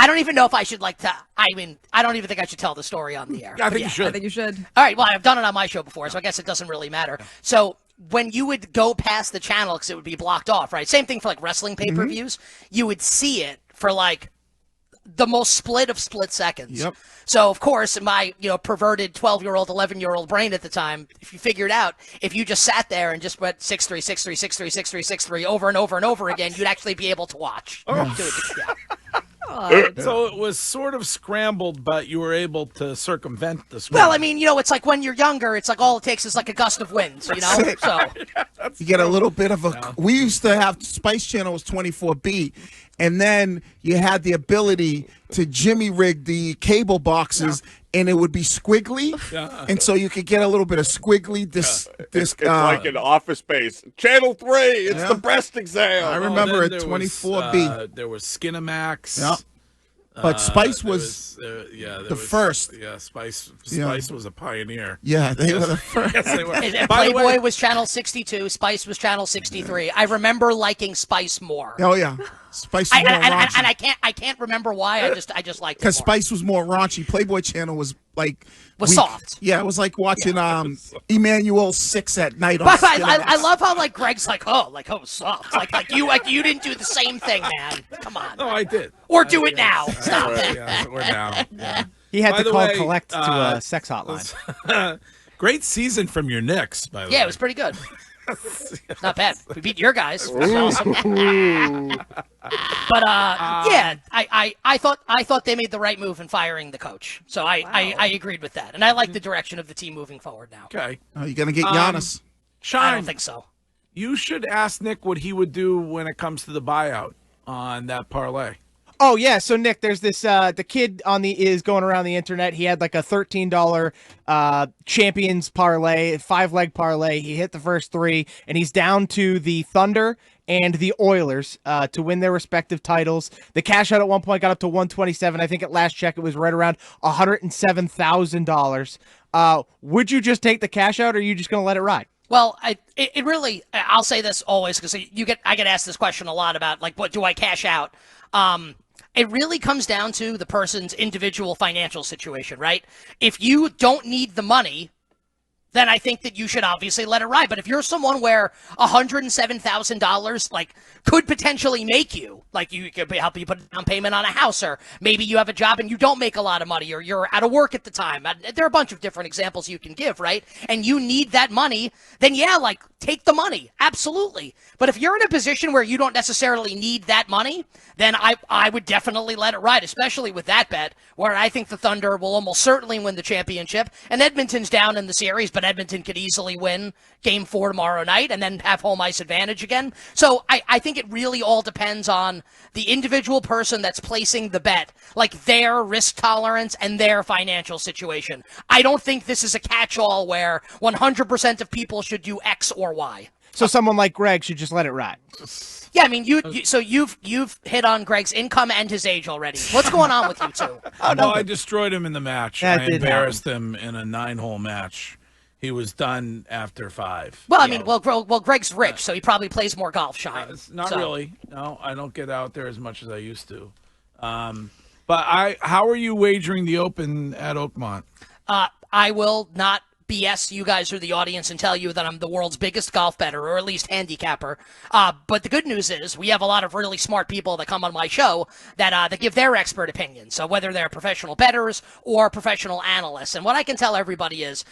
don't even know if I should I don't even think I should tell the story on the air. I think you should. I think you should. All right, well, I've done it on my show before, so I guess it doesn't really matter. So when you would go past the channel, because it would be blocked off, right? Same thing for like wrestling pay-per-views. You would see it for like the most split of split seconds. Yep. So, of course, in my perverted 12-year-old, 11-year-old brain at the time, if you figured out, if you just sat there and just went 6-3, 6-3, 6-3, 6-3, 6-3 over and over and over again, you'd actually be able to watch. So it was sort of scrambled, but you were able to circumvent the scramble. Well, I mean, it's like when you're younger, it's like all it takes is like a gust of wind, So you get a little bit of a. We used to have Spice Channel was 24B, and then you had the ability to jimmy rig the cable boxes, and it would be squiggly, and so you could get a little bit of squiggly. It's like an Office Space. Channel 3, it's the breast exam. I remember at 24B. There was Skinamax. Yeah. But Spice was the first. Yeah, Spice was a pioneer. Yeah, they were the first. Yes, they were. And Playboy was channel 62. Spice was channel 63. I remember liking Spice more. Oh yeah, Spice was more raunchy. And I can't remember why. I just liked it because more. Spice was more raunchy. Playboy Channel was like weak. Soft. Yeah, it was like watching Emmanuel 6 at night. But I love how like Greg's like soft. Like you didn't do the same thing, man. Come on. No, I did. Or do it now. Stop it. Yeah, we're now. Yeah. He had By to the call way, collect to a sex hotline. Great season from your Knicks, by the way. Yeah, it was pretty good. Not bad. We beat your guys. Awesome. But I thought they made the right move in firing the coach. So I agreed with that, and I like the direction of the team moving forward now. Okay. Oh, you're gonna get Giannis. Shine. I don't think so. You should ask Nick what he would do when it comes to the buyout on that parlay. Oh yeah, so Nick, there's this the kid is going around the internet. He had like a $13 champions parlay, 5-leg parlay. He hit the first 3, and he's down to the Thunder and the Oilers to win their respective titles. The cash out at one point got up to $127. I think at last check it was right around $107,000. Would you just take the cash out, or are you just going to let it ride? Well, it really, I'll say this always because I get asked this question a lot about like, what do I cash out? It really comes down to the person's individual financial situation, right? If you don't need the money, then I think that you should obviously let it ride. But if you're someone where $107,000 like could potentially make you, like you could help you put a down payment on a house, or maybe you have a job and you don't make a lot of money, or you're out of work at the time. There are a bunch of different examples you can give, right? And you need that money, then yeah, like take the money, absolutely. But if you're in a position where you don't necessarily need that money, then I would definitely let it ride, especially with that bet, where I think the Thunder will almost certainly win the championship, and Edmonton's down in the series, but Edmonton could easily win Game 4 tomorrow night and then have home ice advantage again. So I think it really all depends on the individual person that's placing the bet, like their risk tolerance and their financial situation. I don't think this is a catch-all where 100% of people should do X or Y. So someone like Greg should just let it ride. Yeah, I mean, you've hit on Greg's income and his age already. What's going on with you two? Oh no, I destroyed him in the match. That I did embarrassed him in a 9-hole match. He was done after 5. Well, I mean, well, Greg's rich, so he probably plays more golf, Shine. Not really. No, I don't get out there as much as I used to. But how are you wagering the Open at Oakmont? I will not BS you guys or the audience and tell you that I'm the world's biggest golf bettor, or at least handicapper. But the good news is we have a lot of really smart people that come on my show that give their expert opinions. So whether they're professional bettors or professional analysts. And what I can tell everybody is,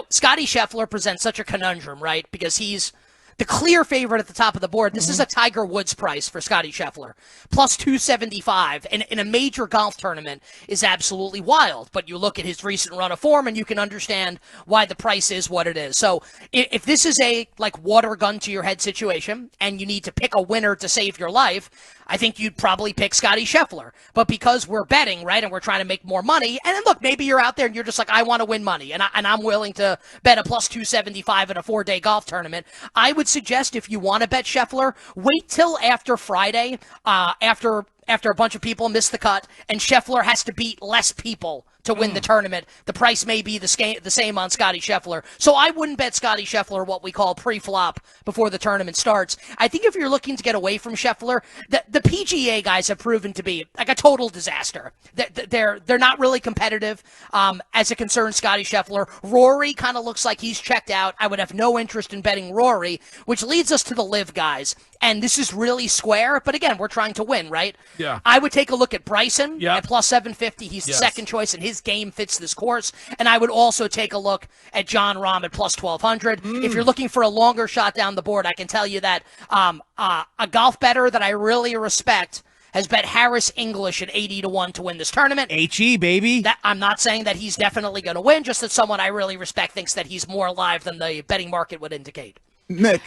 Scotty Scheffler presents such a conundrum, right? Because he's the clear favorite at the top of the board. This is a Tiger Woods price for Scotty Scheffler. Plus 275 in a major golf tournament is absolutely wild. But you look at his recent run of form and you can understand why the price is what it is. So if this is a water gun to your head situation and you need to pick a winner to save your life, I think you'd probably pick Scotty Scheffler. But because we're betting, right, and we're trying to make more money, and then look, maybe you're out there and you're just like, I want to win money, and I'm willing to bet a plus 275 in a 4-day golf tournament, I would suggest if you want to bet Scheffler, wait till after Friday, after a bunch of people miss the cut, and Scheffler has to beat less people to win the tournament. The price may be the same on Scotty Scheffler. So I wouldn't bet Scotty Scheffler what we call pre-flop before the tournament starts. I think if you're looking to get away from Scheffler, the PGA guys have proven to be like a total disaster. They're not really competitive as it concerns Scotty Scheffler. Rory kind of looks like he's checked out. I would have no interest in betting Rory, which leads us to the live guys. And this is really square, but again, we're trying to win, right? Yeah. I would take a look at Bryson Yep. at plus 750. He's the second choice, and his game fits this course. And I would also take a look at John Rahm at plus 1200. If you're looking for a longer shot down the board, I can tell you that a golf bettor that I really respect has bet Harris English at 80-1 to win this tournament. HE, baby. I'm not saying that he's definitely going to win, just that someone I really respect thinks that he's more alive than the betting market would indicate. Nick,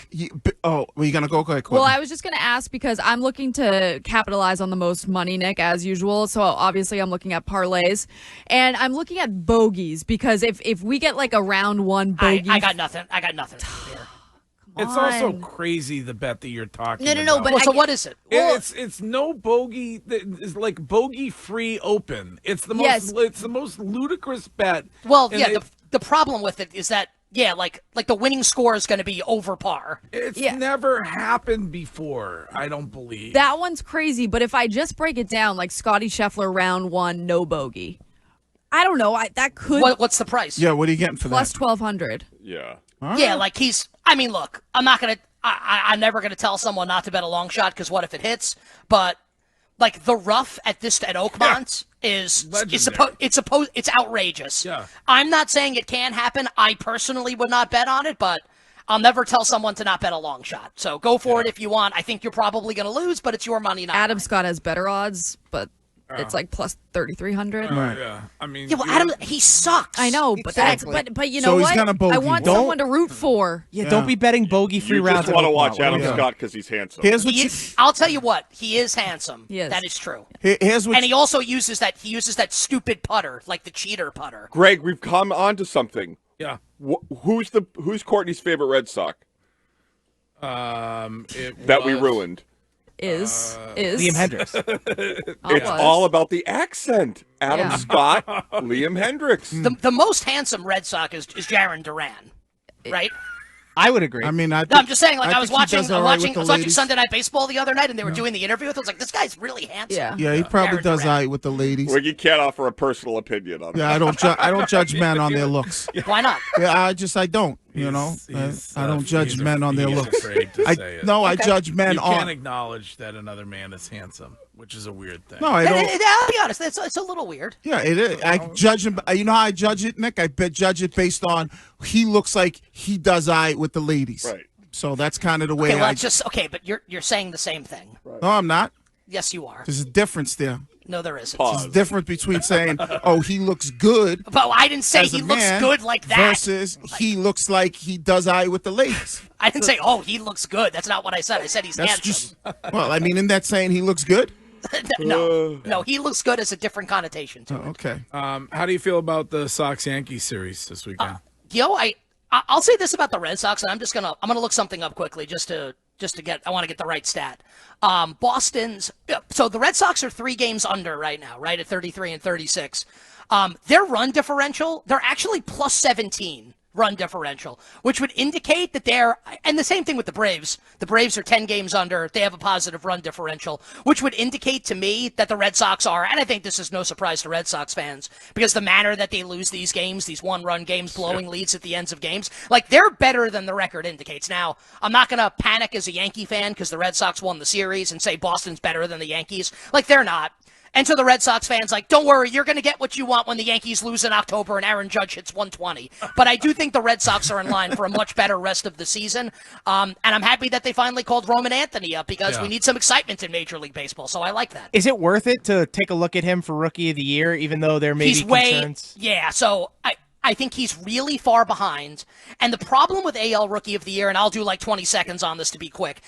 were you gonna go? Go ahead. Well, I was just going to ask because I'm looking to capitalize on the most money, Nick, as usual. So obviously I'm looking at parlays, and I'm looking at bogeys because if we get like a round one bogey, I got nothing. I got nothing here. It's also crazy the bet that you're talking about. No, but Well, so what is it? It's no bogey. It's like bogey free open. It's the most ludicrous bet. Well, And yeah. The problem with it is that like the winning score is going to be over par. It's never happened before. I don't believe that one's crazy. But if I just break it down, like Scotty Scheffler round one, no bogey. I don't know. That could. What's the price? Yeah, what are you getting for plus that? 1200. Yeah. Yeah, like I mean, look, I'm not gonna. I'm never gonna tell someone not to bet a long shot because what if it hits? But like the rough at Oakmont it's outrageous. Yeah. I'm not saying it can happen. I personally would not bet on it, but I'll never tell someone to not bet a long shot. So go for it if you want. I think you're probably gonna lose, but it's your money, not Adam mine. Scott has better odds, but it's like plus 3,300. Yeah, I mean, Yeah, well, Adam, he sucks. I know, but Exactly. but you So know he's what? gonna bogey. I want someone to root for. Yeah, don't be betting bogey-free You rounds. just want to watch at Adam Oakmont. Scott because he's handsome. Here's what you. I'll tell you what, he is handsome. He is. That is true. Here's what. And he also uses that stupid putter, like the cheater putter. Greg, we've come on to something. yeah. Who's Courtney's favorite Red Sox that we ruined? Is Liam Hendricks. It's all about the accent. Adam Yeah. Scott, Liam Hendricks. The most handsome Red Sox is Jaron Duran, right? I would agree. I mean, No, I'm just saying. Like I was think he watching, does all right with I was the watching ladies. Sunday Night Baseball the other night, and they were doing the interview with him. I was like, this guy's really handsome. Yeah. Yeah, he probably Jared does Durant. all right with the ladies. Well, you can't offer a personal opinion on Yeah, that. I don't judge men on their looks. Why not? Yeah, I don't. You know, I don't judge men on their looks. Afraid to say it. I judge men You can't on. acknowledge that another man is handsome, which is a weird thing. No, I don't. I'll be honest. It's a little weird. Yeah, it is. I judge him. You know how I judge it, Nick? I judge it based on he looks like he does all right with the ladies. Right. So that's kind of the way Okay, well, I. it's just okay, but you're saying the same thing. No, I'm not. Yes, you are. There's a difference there. No, there isn't. Pause. There's a difference between saying, "Oh, he looks good," But I didn't say as a he looks man, good like that. versus he looks like he does all right with the ladies. I didn't say, oh, he looks good. That's not what I said. I said he's That's handsome. just. Well, I mean, in that saying he looks good. No, he looks good as a different connotation to it. Okay. How do you feel about the Sox-Yankees series this weekend? I'll say this about the Red Sox, and I'm gonna look something up quickly just to get. I want to get the right stat. So the Red Sox are 3 games under right now, right at 33 and 36. Their run differential, they're actually plus 17 run differential, which would indicate that and the same thing with the Braves. The Braves are 10 games under. They have a positive run differential, which would indicate to me that the Red Sox are, and I think this is no surprise to Red Sox fans, because the manner that they lose these games, these one-run games, blowing leads at the ends of games, like they're better than the record indicates. Now, I'm not going to panic as a Yankee fan because the Red Sox won the series and say Boston's better than the Yankees. Like, they're not. And so the Red Sox fans, like, don't worry, you're going to get what you want when the Yankees lose in October and Aaron Judge hits 120. But I do think the Red Sox are in line for a much better rest of the season. And I'm happy that they finally called Roman Anthony up because we need some excitement in Major League Baseball. So I like that. Is it worth it to take a look at him for Rookie of the Year, even though there may be concerns? Yeah, so I think he's really far behind. And the problem with AL Rookie of the Year, and I'll do like 20 seconds on this to be quick,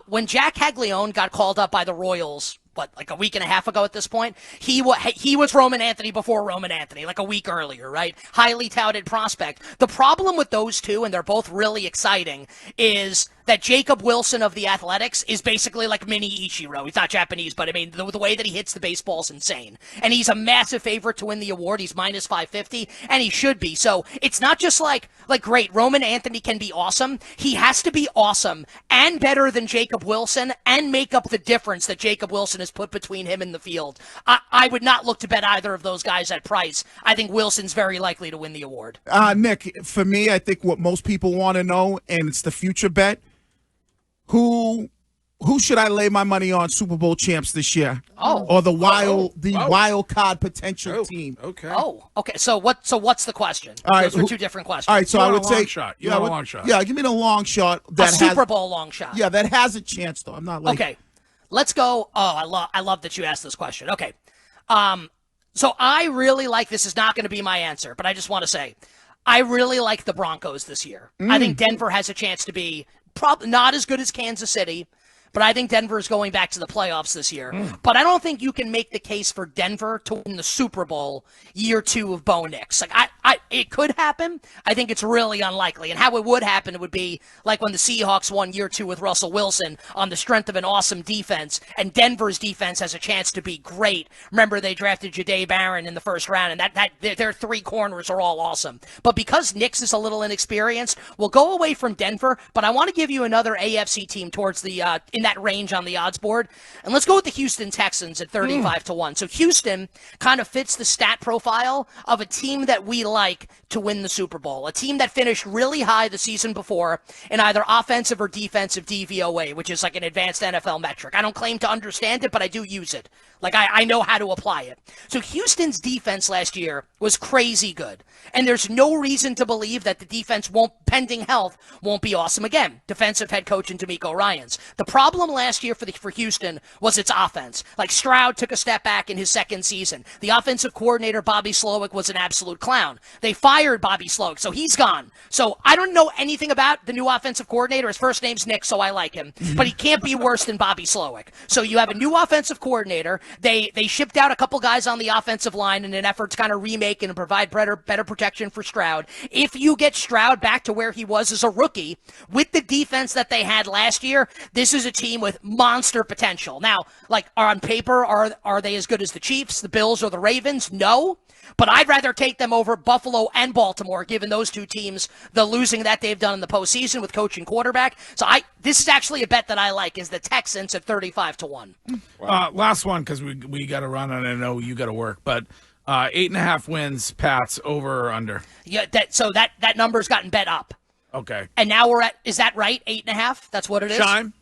when Jack Caglione got called up by the Royals, like a week and a half ago at this point, he was Roman Anthony before Roman Anthony, like a week earlier, right? Highly touted prospect. The problem with those two, and they're both really exciting, is that Jacob Wilson of the Athletics is basically like mini Ichiro. He's not Japanese, but I mean, the way that he hits the baseball is insane. And he's a massive favorite to win the award. He's minus 550, and he should be. So it's not just like great, Roman Anthony can be awesome. He has to be awesome and better than Jacob Wilson and make up the difference that Jacob Wilson has put between him and the field. I would not look to bet either of those guys at price. I think Wilson's very likely to win the award. Nick, for me, I think what most people want to know, and it's the future bet, who should I lay my money on Super Bowl champs this year? Oh. Or the wild card potential team. Okay. Oh, okay. So what's the question? All right, Those are two different questions. All right, so You I want would a long say shot. You want a long shot. Yeah, give me the long shot. A That Super Bowl long shot. Yeah, that has a chance though. I'm not like Okay. Let's go. Oh, I love that you asked this question. Okay. So I really like, this is not going to be my answer, but I just want to say, I really like the Broncos this year. I think Denver has a chance to be probably not as good as Kansas City, but I think Denver is going back to the playoffs this year. But I don't think you can make the case for Denver to win the Super Bowl year 2 of Bo Nix. Like it could happen. I think it's really unlikely. And how it would happen, it would be like when the Seahawks won year 2 with Russell Wilson on the strength of an awesome defense, and Denver's defense has a chance to be great. Remember, they drafted Jahdae Barron in the first round, and that their 3 corners are all awesome. But because Nix is a little inexperienced, we'll go away from Denver. But I want to give you another AFC team towards the in that range on the odds board, and let's go with the Houston Texans at 35-1. So Houston kind of fits the stat profile of a team that we like to win the Super Bowl, a team that finished really high the season before in either offensive or defensive DVOA, which is like an advanced NFL metric. I don't claim to understand it, but I do use it. Like I know how to apply it. So Houston's defense last year was crazy good, and there's no reason to believe that the defense pending health, won't be awesome again. Defensive head coach and D'Amico Ryans. The problem last year for Houston was its offense. Like Stroud took a step back in his second season. The offensive coordinator Bobby Slowick was an absolute clown. They fired Bobby Slowick, so he's gone. So I don't know anything about the new offensive coordinator. His first name's Nick, so I like him, but he can't be worse than Bobby Slowick. So you have a new offensive coordinator. They shipped out a couple guys on the offensive line in an effort to kind of remake and provide better protection for Stroud. If you get Stroud back to where he was as a rookie with the defense that they had last year, this is a team with monster potential. Now, like on paper, are they as good as the Chiefs, the Bills, or the Ravens? No. But I'd rather take them over Buffalo and Baltimore, given those two teams, the losing that they've done in the postseason with coach and quarterback. So this is actually a bet that I like, is the Texans at 35-1. Wow. Last one, because we got to run, and I know you got to work, but 8.5 wins, Pats, over or under? Yeah, that number's gotten bet up. Okay. And now we're at, is that right? 8.5? That's what it is? Chime?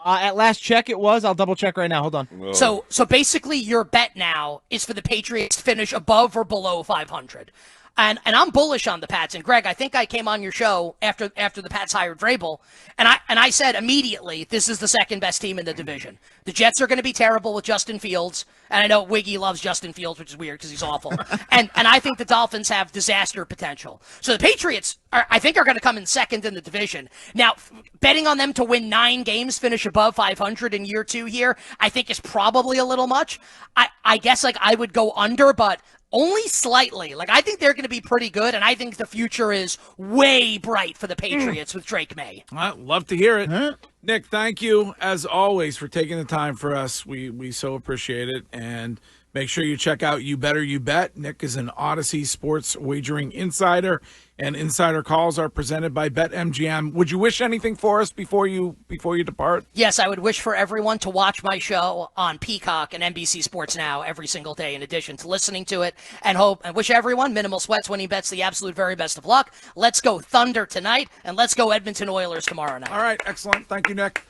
At last check, it was. I'll double check right now. Hold on. So basically, your bet now is for the Patriots to finish above or below 500. And I'm bullish on the Pats. And Greg, I think I came on your show after the Pats hired Vrabel, and I said immediately, this is the second best team in the division. The Jets are going to be terrible with Justin Fields, and I know Wiggy loves Justin Fields, which is weird because he's awful. and I think the Dolphins have disaster potential. So the Patriots I think are going to come in second in the division. Now, betting on them to win 9 games, finish above 500 in year 2 here, I think is probably a little much. I guess I would go under, but only slightly. I think they're going to be pretty good, and I think the future is way bright for the Patriots with Drake May. Love to hear it. Nick, thank you, as always, for taking the time for us. We so appreciate it, and make sure you check out You Better You Bet. Nick is an Odyssey sports wagering insider, and insider calls are presented by BetMGM. Would you wish anything for us before you depart? Yes, I would wish for everyone to watch my show on Peacock and NBC Sports Now every single day, in addition to listening to it, and wish everyone minimal sweats, winning bets, the absolute very best of luck. Let's go Thunder tonight, and let's go Edmonton Oilers tomorrow night. All right, excellent. Thank you, Nick.